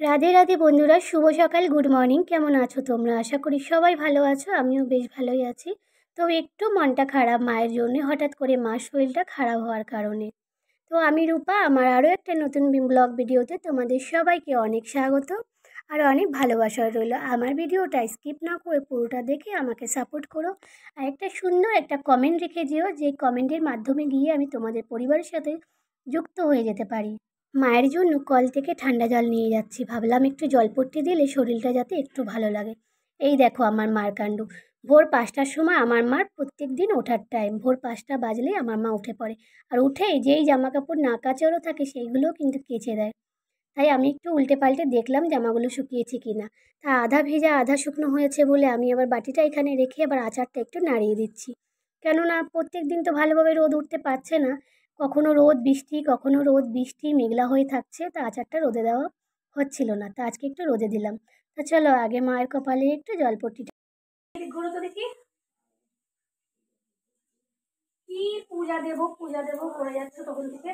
রাধে রাধে বন্ধুরা, শুভ সকাল, good morning. কেমন আছো তোমরা? আশা করি সবাই ভালো আছো। আমিও বেশ ভালোই আছি। তো একটু মনটা খারাপ মায়ের জন্য, হঠাৎ করে মার শরীরটা খারাপ হওয়ার কারণে। তো আমি রূপা, আমার আরও একটা নতুন ব্লগ ভিডিওতে তোমাদের সবাইকে অনেক স্বাগত আর অনেক ভালোবাসা রইল। আমার ভিডিওটা স্কিপ না করে পুরোটা দেখে আমাকে সাপোর্ট করো আর একটা সুন্দর একটা কমেন্ট রেখে যেও, যে কমেন্টের মাধ্যমে গিয়ে আমি তোমাদের পরিবারের সাথে যুক্ত হয়ে যেতে পারি। মায়ের জন্য কল থেকে ঠান্ডা জল নিয়ে যাচ্ছি, ভাবলাম একটু জলপট্টি দিলে শরীরটা যাতে একটু ভালো লাগে। এই দেখো আমার মার কাণ্ড। ভোর 5টার সময় আমার মার প্রত্যেক দিন ওঠার টাইম, ভোর 5টা বাজলেই আমার মা উঠে পড়ে। আর উঠেই যেই জামা কাপড় না কাচারও থাকে সেইগুলোও কিন্তু কেচে দেয়। তাই আমি একটু উল্টে পাল্টে দেখলাম জামাগুলো শুকিয়েছে কিনা। তা আধা ভেজা আধা শুকনো হয়েছে বলে আমি আবার বাটিটা এখানে রেখে আবার আচারটা একটু নাড়িয়ে দিচ্ছি। কেননা প্রত্যেক দিন তো ভালোভাবে রোদ উঠতে পারছে না, কখনো রোদ বৃষ্টি কখনো রোদ বৃষ্টি মেঘলা হয়ে থাকছে, তা আচারটা রোদে দেওয়া হচ্ছিল না। তা আজকে একটু রোদে দিলাম। তা চলো আগে মায়ের কপালে একটু জলপট্টিটা ঘোরো তো দেখি। কি পূজা দেবো করে যাচ্ছে তখন থেকে।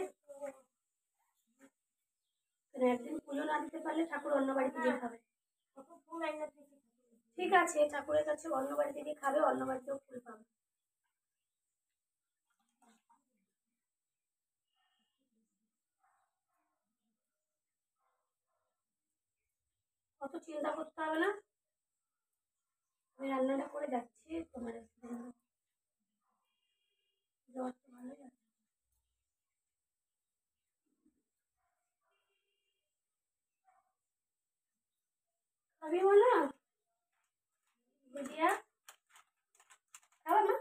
একদিন পুজো না দিতে পারলে ঠাকুর অন্য বাড়িতে গিয়ে খাবে। ঠিক আছে, ঠাকুরের কাছে অন্য বাড়িতে গিয়ে খাবে, অন্য বাড়িতেও ফুল পাবে। অত চিন্তা করতে হবে না, আমি রান্নাটা করে যাচ্ছি। তোমার জ্বর তো ভালোই আছে। খাবি বলো বুঝিয়া, খাবো না।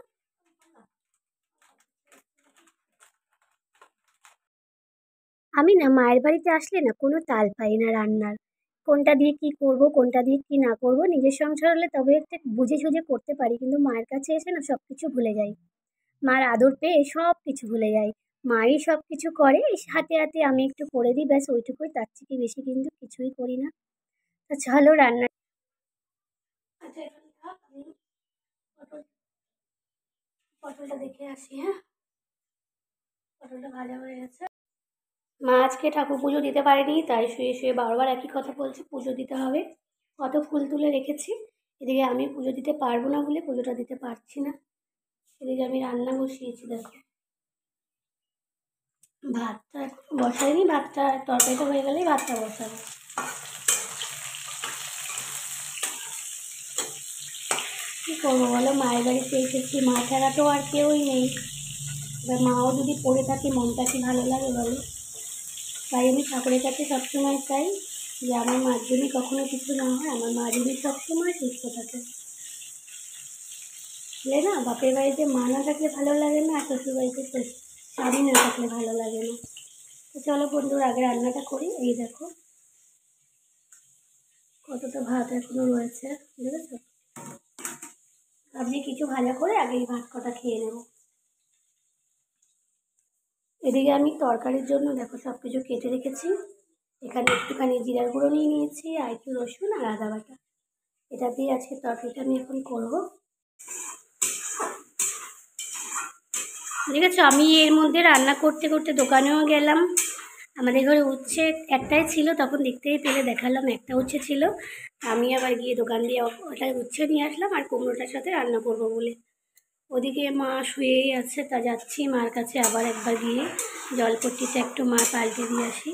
আমি না মায়ের বাড়িতে আসলে না কোনো তাল পাই না রান্নার। কোনটা দিয়ে কি করব, কোনটা দিয়ে কি না করব, নিজের সংসার হলে তবে একটা বুঝে সুঝে করতে পারি, কিন্তু মায়ের কাছে এসে না সব কিছু ভুলে যাই। মার আদর পেয়ে সব কিছু ভুলে যাই। মাই সব কিছু করে, এই হাতে হাতে আমি একটু করে দিই, ব্যাস ওইটুকুই, তার থেকে বেশি কিন্তু কিছুই করি না। তা চলো রান্না। আচ্ছা এখানে থাক, আমি পটল পটলটা দেখে আসি। হ্যাঁ, পটলটা ভাজা হয়ে গেছে। মা আজকে ঠাকুর পুজো দিতে পারেনি, তাই শুয়ে শুয়ে বারবার একই কথা বলছে, পুজো দিতে হবে। কত ফুল তুলে রেখেছি। এদিকে আমি পুজো দিতে পারবো না বলে পুজোটা দিতে পারছি না। এদিকে আমি রান্না বসিয়েছি দেখো। ভাতটা এখন বসাইনি, ভাতটা তরকারিটা হয়ে গেলেই ভাতটা বসাবো। কী করবো বলো, মায়ের বাড়িতে এসেছি, মা ছাড়া তো আর কেউই নেই। এবার মাও যদি পড়ে থাকে মনটা কি ভালো লাগে বলো। তাই আমি ঠাকুরের কাছে সবসময় চাই যে আমার মার যদি কখনো কিছু না হয়, আমার মা যদি সবসময় সুস্থ থাকে। বলে না, বাপের বাড়িতে মা না থাকলে ভালো লাগে না, আর শ্বশুর বাড়িতে স্বামী না থাকলে ভালো লাগে না। তো চলো বন্ধুর আগে রান্নাটা করি। এই দেখো কতটা ভাত এখনো রয়েছে, বুঝেছো। ভাবছি কিছু ভাজা করে আগে এই ভাত কটা খেয়ে নেব। এদিকে আমি তরকারির জন্য দেখো সব কিছু কেটে রেখেছি। এখানে একটুখানি জিরার গুঁড়ো নিয়ে নিয়েছি, আর একটু রসুন আর আদা বাটা। এটা দিয়ে আজকে তরকারিটা আমি এখন করবো। দেখেছো, আমি এর মধ্যে রান্না করতে করতে দোকানেও গেলাম। আমাদের ঘরে উচ্ছে একটাই ছিল, তখন দেখতেই পেলে দেখালাম একটা উচ্ছে ছিল। আমি আবার গিয়ে দোকান দিয়ে ওটা উচ্ছে নিয়ে আসলাম, আর কুমড়োটার সাথে রান্না করব বলে। ওদিকে মা শুয়েই আছে, তা যাচ্ছি মার কাছে আবার একবার গিয়ে জলপট্টিটা একটু মা পাল্টে দিয়ে আসি।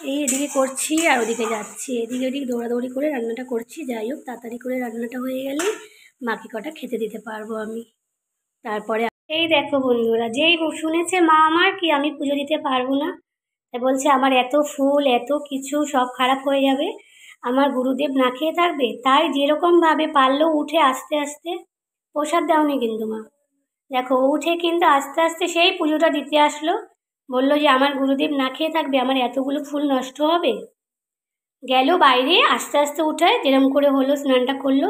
এই এদিকে করছি আর ওদিকে যাচ্ছি, এদিকে ওদিকে দৌড়াদৌড়ি করে রান্নাটা করছি। যাই হোক, তাড়াতাড়ি করে রান্নাটা হয়ে গেলে মাকে কটা খেতে দিতে পারবো আমি। তারপরে এই দেখো বন্ধুরা, যেই শুনেছে মা আমার কি আমি পুজো দিতে পারবো না, তাই বলছে আমার এত ফুল এত কিছু সব খারাপ হয়ে যাবে, আমার গুরুদেব না খেয়ে থাকবে। তাই যেরকম ভাবে পারলো উঠে আস্তে আস্তে, প্রসাদ দেওনি কিন্তু মা, দেখো উঠে কিন্তু আস্তে আস্তে সেই পুজোটা দিতে আসলো। বললো যে আমার গুরুদেব না খেয়ে থাকবে, আমার এতগুলো ফুল নষ্ট হবে। গেল বাইরে আস্তে আস্তে উঠে যেরকম করে হলো, স্নানটা করলো,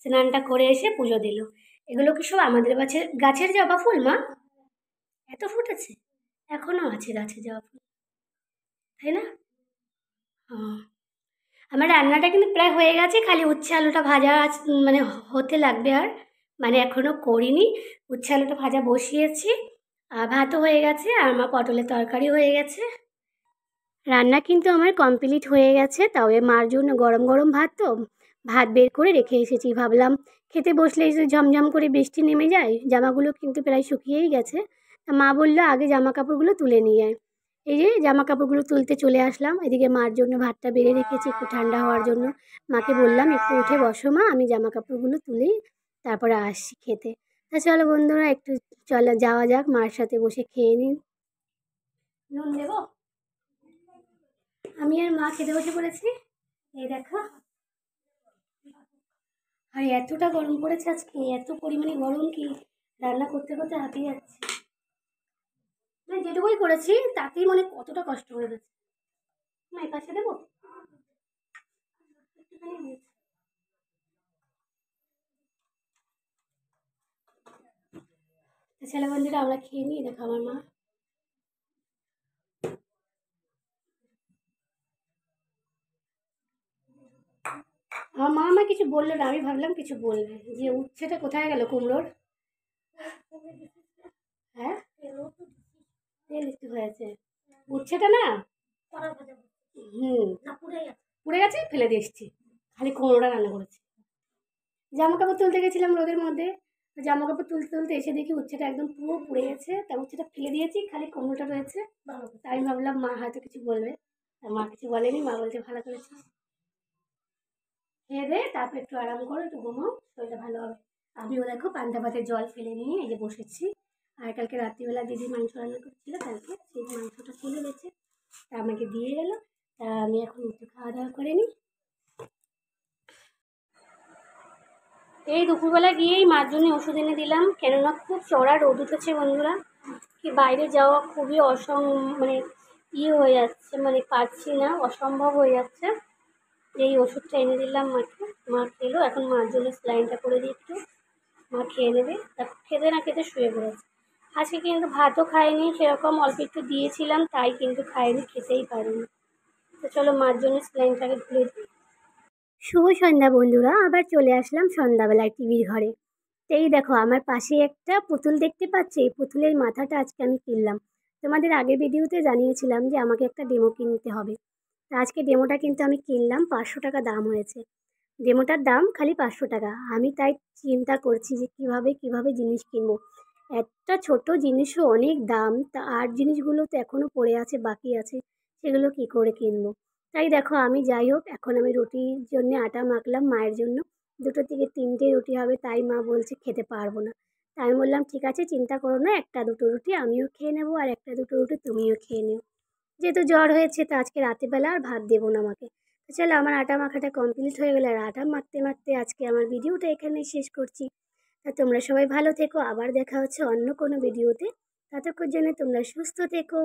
স্নানটা করে এসে পুজো দিল। এগুলো কি সব আমাদের গাছের গাছের জবা ফুল মা? এত ফুটেছে, এখনো আছে গাছে জবা ফুল, তাই না? ও, আমার রান্নাটা কিন্তু প্রায় হয়ে গেছে, খালি উচ্ছে আলুটা ভাজা মানে হতে লাগবে আর, মানে এখনো করিনি। উচ্ছে আলুটা ভাজা বসিয়েছি, আর ভাতও হয়ে গেছে, আর আমার পটলের তরকারি হয়ে গেছে। রান্না কিন্তু আমার কমপ্লিট হয়ে গেছে। তবে মার জন্য গরম গরম ভাত, তো ভাত বের করে রেখে এসেছি। ভাবলাম খেতে বসলে এই যে ঝমঝম করে বৃষ্টি নেমে যায়, জামাগুলো কিন্তু প্রায় শুকিয়েই গেছে। তা মা বললো আগে জামা কাপড়গুলো তুলে নিয়ে আয়। এই যে জামা কাপড়গুলো তুলতে চলে আসলাম। এদিকে মার জন্য ভাতটা বেড়ে রেখেছি একটু ঠান্ডা হওয়ার জন্য। মাকে বললাম একটু উঠে বসো মা, আমি জামা কাপড়গুলো তুলেই তারপরে আসছি খেতে। তা চলো বন্ধুরা, একটু চলো যাওয়া যাক, মার সাথে বসে খেয়ে নিন। নুন দেবো? আমি আর মা খেতে বসে পড়েছি। এই দেখো, আর এতটা গরম পড়েছে আজকে, এত পরিমাণে গরম কি রান্না করতে করতে হাঁপিয়ে যাচ্ছে। মানে যেটুকুই করেছি তাতেই মানে কতটা কষ্ট হয়ে গেছে। মা এই পাশে দেবো একটুখানি। ছেলে বন্ধুরা আমরা খেয়ে নিই। দেখো আমার মা, আমার কিছু বললো না, আমি ভাবলাম কিছু বলবে, যে উচ্ছেটা কোথায় গেল কুমড়োর। হ্যাঁ, তেল একটু হয়েছে উচ্ছেটা না। হুম, পুড়ে গেছে, ফেলে দিয়ে এসছি, খালি কুমড়োটা রান্না করেছি। জামা কাপড় তুলতে গেছিলাম রোদের মধ্যে, জামা কাপড় তুলতে তুলতে এসে দেখি উচ্ছেটা একদম পুরো পুড়ে গেছে। তা উচ্ছেটা ফেলে দিয়েছি, খালি কুমড়োটা রয়েছে। তাই আমি ভাবলাম মা হয়তো কিছু বলবে, আর মা কিছু বলেনি। মা বলছে ভালো করেছিস, খেয়ে দে তারপর একটু আরাম করো, একটু ঘুমাও, শরীরটা ভালো হবে। আমিও দেখো পান্তা ভাতের জল ফেলে নিয়ে এই যে বসেছি। আর কালকে রাত্রিবেলা দিদি মাংস রান্না করছিল, কালকে সেই মাংসটা চলে গেছে, তা আমাকে দিয়ে গেল। তা আমি এখন একটু খাওয়া দাওয়া করে নিই। এই দুপুরবেলা গিয়েই মার জন্য ওষুধ এনে দিলাম, কেননা খুব চড়া রোদ উঠেছে বন্ধুরা। কি বাইরে যাওয়া খুবই মানে হয়ে যাচ্ছে, মানে পারছি না, অসম্ভব হয়ে যাচ্ছে। এই ওষুধটা এনে দিলাম মাকে, মা খেলো। এখন মার জন্য স্যালাইনটা করে দিই একটু, মা খেয়ে নেবে। তারপর খেতে না খেতে শুয়ে পড়েছে। আজকে কিন্তু ভাতও খায়নি, সেরকম অল্প একটু দিয়েছিলাম, তাই কিন্তু খায়নি, খেতেই পারেনি। তো চলো মার জন্য স্যালাইনটাকে খুলে দিই। শুভ সন্ধ্যা বন্ধুরা, আবার চলে আসলাম সন্ধ্যাবেলায় টিভির ঘরে। এই দেখো আমার পাশে একটা পুতুল দেখতে পাচ্ছি, এই পুতুলের মাথাটা আজকে আমি কিনলাম। তোমাদের আগের ভিডিওতে জানিয়েছিলাম যে আমাকে একটা ডেমো কিনতে হবে। তা আজকে ডেমোটা কিন্তু আমি কিনলাম, 500 টাকা দাম হয়েছে। ডেমোটার দাম খালি 500 টাকা। আমি তাই চিন্তা করছি যে কিভাবে জিনিস কিনবো। একটা ছোট জিনিসও অনেক দাম, তা আর জিনিসগুলো তো এখনো পড়ে আছে, বাকি আছে, সেগুলো কি করে কিনবো। তাই দেখো আমি যাই হোক, এখন আমি রুটির জন্য আটা মাখলাম মায়ের জন্য। 2 থেকে 3টে রুটি হবে, তাই মা বলছে খেতে পারবো না। তাই আমি বললাম ঠিক আছে, চিন্তা করো না, 1-2 রুটি আমিও খেয়ে নেবো, আর 1-2 রুটি তুমিও খেয়ে নিও। যেহেতু জ্বর হয়েছে, তো আজকে রাতেরবেলা আর ভাত দেবো না আমাকে। তো চলো আমার আটা মাখাটা কমপ্লিট হয়ে গেলে, আর আটা মাখতে মাখতে আজকে আমার ভিডিওটা এখানেই শেষ করছি। তা তোমরা সবাই ভালো থেকো, আবার দেখা হচ্ছে অন্য কোনো ভিডিওতে। ততক্ষণ জন্য তোমরা সুস্থ থেকো,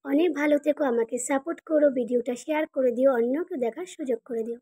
অনেক ভালো থেকো, আমাকে সাপোর্ট করো, ভিডিওটা শেয়ার করে দিও, অন্যকে দেখার সুযোগ করে দিও।